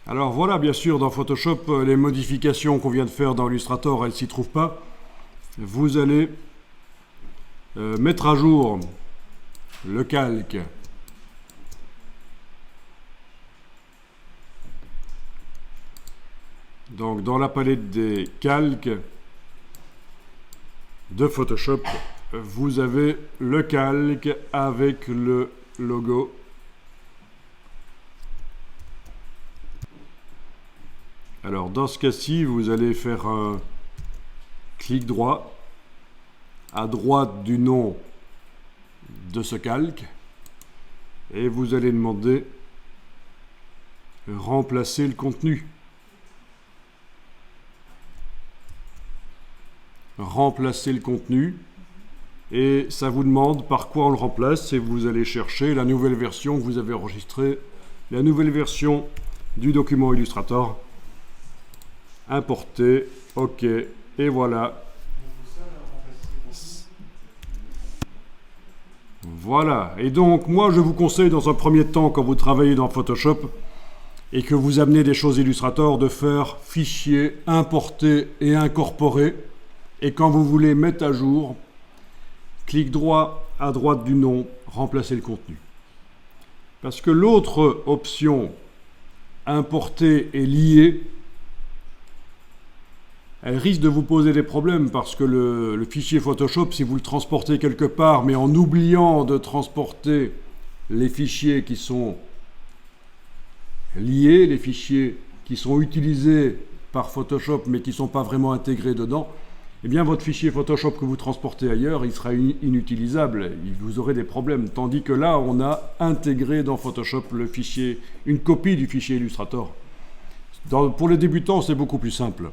Alors voilà, bien sûr, dans Photoshop, les modifications qu'on vient de faire dans Illustrator, elles ne s'y trouvent pas. Vous allez mettre à jour le calque. Donc dans la palette des calques de Photoshop, vous avez le calque avec le logo. Alors dans ce cas-ci, vous allez faire un clic droit à droite du nom de ce calque et vous allez demander remplacer le contenu. Remplacer le contenu et ça vous demande par quoi on le remplace et vous allez chercher la nouvelle version que vous avez enregistrée, la nouvelle version du document Illustrator. Importer, ok, et voilà. Voilà, et donc moi je vous conseille dans un premier temps quand vous travaillez dans Photoshop et que vous amenez des choses Illustrator de faire fichier, importer et incorporer. Et quand vous voulez mettre à jour, clic droit à droite du nom, remplacer le contenu. Parce que l'autre option, importer et lier, elle risque de vous poser des problèmes parce que le fichier Photoshop, si vous le transportez quelque part, mais en oubliant de transporter les fichiers qui sont liés, les fichiers qui sont utilisés par Photoshop mais qui ne sont pas vraiment intégrés dedans, eh bien votre fichier Photoshop que vous transportez ailleurs, il sera inutilisable, vous aurez des problèmes. Tandis que là, on a intégré dans Photoshop le fichier, une copie du fichier Illustrator. Pour les débutants, c'est beaucoup plus simple.